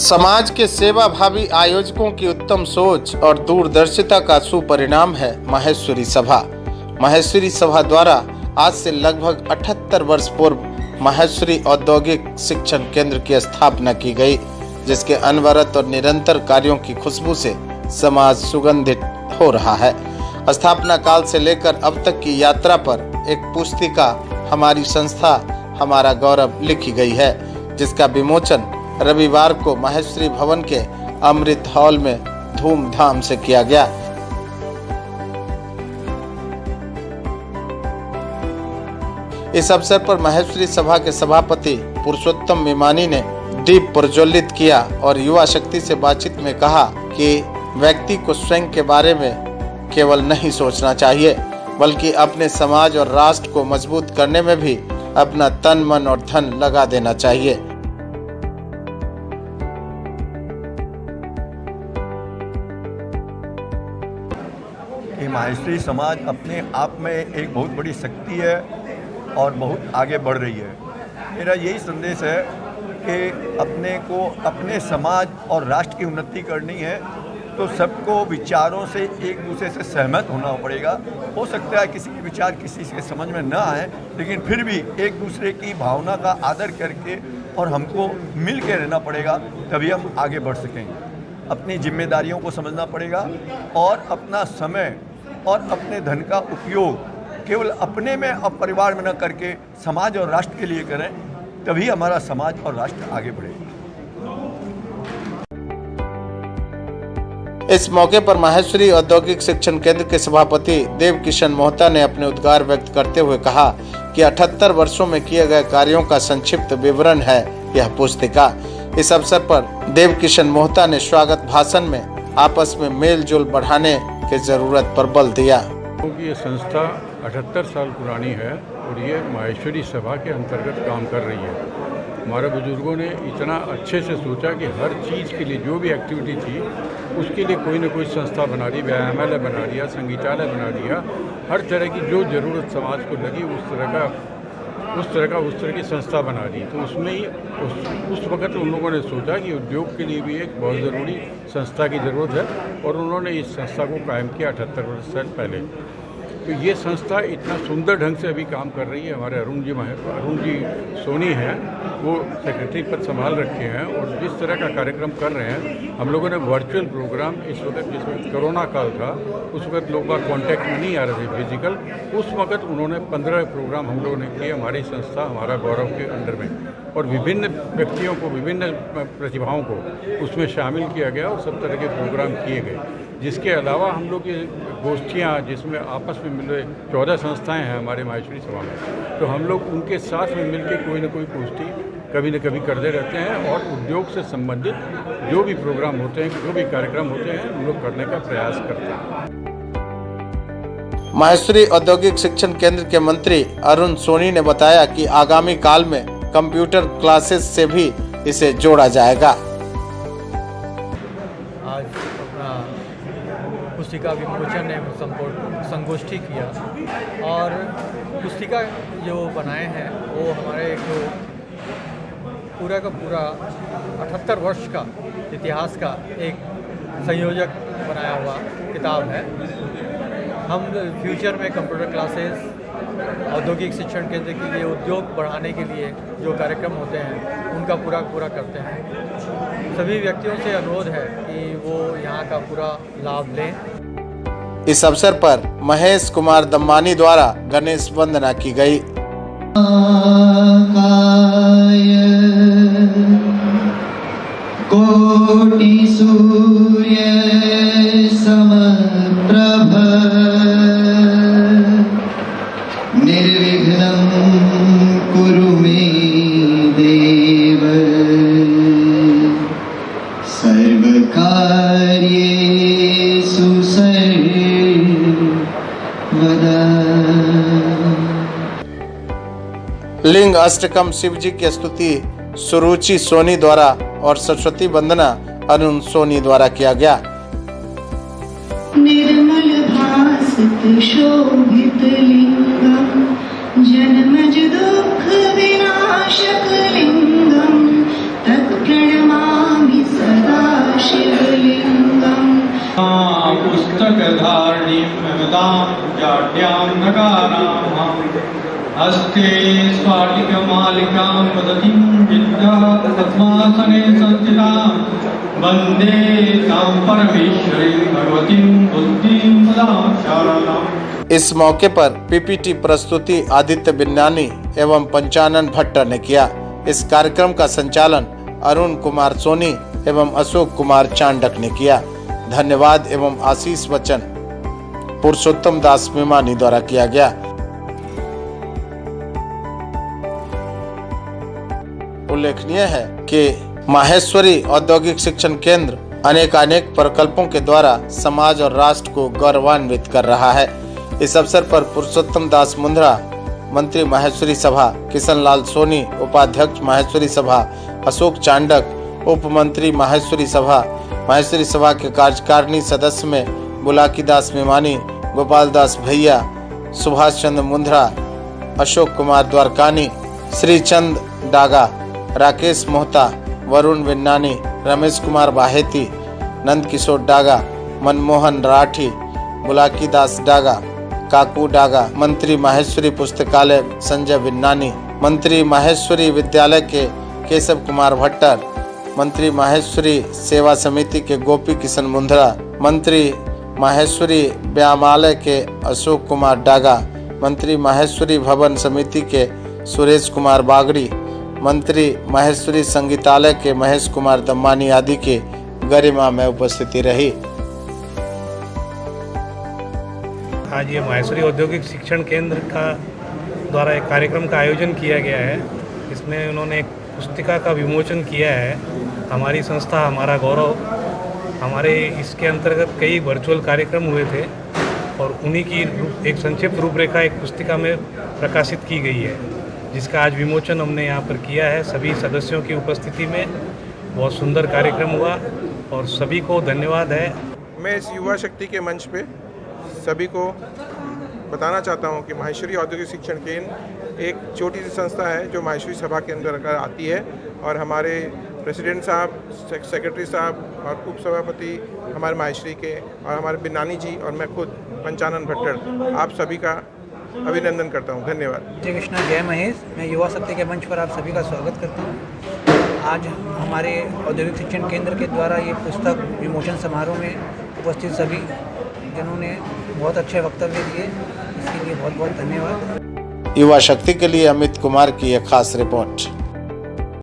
समाज के सेवाभावी आयोजकों की उत्तम सोच और दूरदर्शिता का सुपरिणाम है माहेश्वरी सभा। माहेश्वरी सभा द्वारा आज से लगभग 78 वर्ष पूर्व माहेश्वरी औद्योगिक शिक्षण केंद्र की स्थापना की गई, जिसके अनवरत और निरंतर कार्यों की खुशबू से समाज सुगंधित हो रहा है। स्थापना काल से लेकर अब तक की यात्रा पर एक पुस्तिका हमारी संस्था हमारा गौरव लिखी गई है, जिसका विमोचन रविवार को माहेश्वरी भवन के अमृत हॉल में धूमधाम से किया गया। इस अवसर पर माहेश्वरी सभा के सभापति पुरुषोत्तम विमानी ने दीप प्रज्वलित किया और युवा शक्ति से बातचीत में कहा कि व्यक्ति को स्वयं के बारे में केवल नहीं सोचना चाहिए, बल्कि अपने समाज और राष्ट्र को मजबूत करने में भी अपना तन मन और धन लगा देना चाहिए। ये माहेश्वरी समाज अपने आप में एक बहुत बड़ी शक्ति है और बहुत आगे बढ़ रही है। मेरा यही संदेश है कि अपने को अपने समाज और राष्ट्र की उन्नति करनी है तो सबको विचारों से एक दूसरे से सहमत होना पड़ेगा। हो सकता है किसी के विचार किसी के समझ में न आए, लेकिन फिर भी एक दूसरे की भावना का आदर करके और हमको मिल के रहना पड़ेगा, तभी हम आगे बढ़ सकेंगे। अपनी जिम्मेदारियों को समझना पड़ेगा और अपना समय और अपने धन का उपयोग केवल अपने में और परिवार में न करके समाज और राष्ट्र के लिए करें, तभी हमारा समाज और राष्ट्र आगे बढ़ेगा। इस मौके पर माहेश्वरी औद्योगिक शिक्षण केंद्र के सभापति देव किशन मोहता ने अपने उद्गार व्यक्त करते हुए कहा कि 78 वर्षों में किए गए कार्यों का संक्षिप्त विवरण है यह पुस्तिका। इस अवसर पर देव किशन मोहता ने स्वागत भाषण में आपस में मेल जोल बढ़ाने की जरूरत पर बल दिया। क्योंकि ये संस्था 78 साल पुरानी है और ये माहेश्वरी सभा के अंतर्गत काम कर रही है। हमारे बुजुर्गों ने इतना अच्छे से सोचा कि हर चीज़ के लिए जो भी एक्टिविटी थी उसके लिए कोई ना कोई संस्था बना दी, व्यायामालय बना दिया, संगीतालय बना दिया। हर तरह की जो ज़रूरत समाज को लगी उस तरह की संस्था बना दी। तो उसमें ही उस वक़्त उन लोगों ने सोचा कि उद्योग के लिए भी एक बहुत ज़रूरी संस्था की ज़रूरत है और उन्होंने इस संस्था को कायम किया 78 वर्ष से पहले। तो ये संस्था इतना सुंदर ढंग से अभी काम कर रही है। हमारे अरुण जी सोनी हैं, वो सेक्रेटरी पद संभाल रखे हैं और जिस तरह का कार्यक्रम कर रहे हैं। हम लोगों ने वर्चुअल प्रोग्राम जिस वक्त कोरोना काल था, उस वक्त लोग बाग कॉन्टैक्ट में नहीं आ रहे थे फिजिकल, उस वक्त उन्होंने 15 प्रोग्राम हम लोगों ने किए हमारी संस्था हमारा गौरव के अंडर में, और विभिन्न व्यक्तियों को, विभिन्न प्रतिभाओं को उसमें शामिल किया गया और सब तरह के प्रोग्राम किए गए। जिसके अलावा हम लोग ये गोष्ठियाँ जिसमें आपस में मिले 14 संस्थाएं हैं हमारे माहेश्वरी सभा में, तो हम लोग उनके साथ में मिलकर कोई न कोई गोष्ठी कभी न कभी करते रहते हैं और उद्योग से संबंधित जो भी प्रोग्राम होते हैं, जो भी कार्यक्रम होते हैं, हम लोग करने का प्रयास करते हैं। माहेश्वरी औद्योगिक शिक्षण केंद्र के मंत्री अरुण सोनी ने बताया कि आगामी काल में कंप्यूटर क्लासेस से भी इसे जोड़ा जाएगा। आज अपना पुस्तिका विमोचन ने संगोष्ठी किया और पुस्तिका जो बनाए हैं वो हमारे जो पूरा का पूरा 78 वर्ष का इतिहास का एक संयोजक बनाया हुआ किताब है। हम फ्यूचर में कंप्यूटर क्लासेस, औद्योगिक शिक्षण केंद्र के लिए, उद्योग बढ़ाने के लिए जो कार्यक्रम होते हैं उनका पूरा करते हैं। सभी व्यक्तियों से अनुरोध है कि वो यहाँ का पूरा लाभ लें। इस अवसर पर महेश कुमार दम्मानी द्वारा गणेश वंदना की गई। कोटि सूर्य समप्रभ निर्विघ्नं कुरु मे देव सर्वकार्येषु सर्वदा। लिंग अष्टकम शिव जी की स्तुति सुरुचि सोनी द्वारा और सरस्वती वंदना अरुण सोनी द्वारा किया गया। निर्मल भासित शोभित लिंगम जन्मज दुख विनाशक लिंगम तत् प्रणमामि। सदां जाड्यां नकारां हस्ते स्फाटिकमालिकां वदतिं विद्यापद्मासने संस्थितां वन्दे तां परमेश्वरीं भगवतीं बुद्धिं सदां शारदाम्। इस मौके पर पीपीटी प्रस्तुति आदित्य बिन्नानी एवं पंचानन भट्टर ने किया। इस कार्यक्रम का संचालन अरुण कुमार सोनी एवं अशोक कुमार चांडक ने किया। धन्यवाद एवं आशीष वचन पुरुषोत्तम दास मेमानी द्वारा किया गया। उल्लेखनीय है कि माहेश्वरी औद्योगिक शिक्षण केंद्र अनेक प्रकल्पों के द्वारा समाज और राष्ट्र को गौरवान्वित कर रहा है। इस अवसर पर पुरुषोत्तम दास मुंद्रा, मंत्री माहेश्वरी सभा, किशन लाल सोनी, उपाध्यक्ष माहेश्वरी सभा, अशोक चांडक, उप मंत्री माहेश्वरी सभा के कार्यकारिणी सदस्य में बुलाकी दास मेमानी, गोपाल दास भैया, सुभाष चंद्र मुंद्रा, अशोक कुमार द्वारकानी, श्रीचंद डागा, राकेश मोहता, वरुण बिन्नानी, रमेश कुमार बाहेती, नंद किशोर डागा, मनमोहन राठी, बुलाकी दास डागा, काकू डागा, मंत्री माहेश्वरी पुस्तकालय संजय बिन्नानी, मंत्री माहेश्वरी विद्यालय के केशव कुमार भट्टर, मंत्री माहेश्वरी सेवा समिति के गोपी किशन मुंद्रा, मंत्री माहेश्वरी व्यायामालय के अशोक कुमार डागा, मंत्री माहेश्वरी भवन समिति के सुरेश कुमार बागड़ी, मंत्री माहेश्वरी संगीतालय के महेश कुमार दम्मानी आदि की गरिमा में उपस्थिति रही। आज ये माहेश्वरी औद्योगिक शिक्षण केंद्र का द्वारा एक कार्यक्रम का आयोजन किया गया है। इसमें उन्होंने एक पुस्तिका का विमोचन किया है, हमारी संस्था हमारा गौरव। हमारे इसके अंतर्गत कई वर्चुअल कार्यक्रम हुए थे और उन्हीं की एक संक्षिप्त रूपरेखा एक पुस्तिका में प्रकाशित की गई है, जिसका आज विमोचन हमने यहाँ पर किया है सभी सदस्यों की उपस्थिति में। बहुत सुंदर कार्यक्रम हुआ और सभी को धन्यवाद है। मैं इस युवा शक्ति के मंच पे सभी को बताना चाहता हूँ कि माहेश्वरी औद्योगिक शिक्षण केंद्र एक छोटी सी संस्था है जो माहेश्वरी सभा के अंदर आती है और हमारे प्रेसिडेंट साहब, सेक्रेटरी साहब और उप सभापति हमारे माहेश्वरी के और हमारे बिन्नानी जी और मैं खुद पंचानन भट्टर आप सभी का अभिनंदन करता हूँ। धन्यवाद। जय कृष्णा, जय महेश। मैं युवा शक्ति के मंच पर आप सभी का स्वागत करता हूँ। आज हमारे औद्योगिक शिक्षण केंद्र के द्वारा ये पुस्तक विमोचन समारोह में उपस्थित सभी जिन्होंने बहुत अच्छे वक्तव्य दिए, इसके लिए बहुत बहुत धन्यवाद। युवा शक्ति के लिए अमित कुमार की एक खास रिपोर्ट।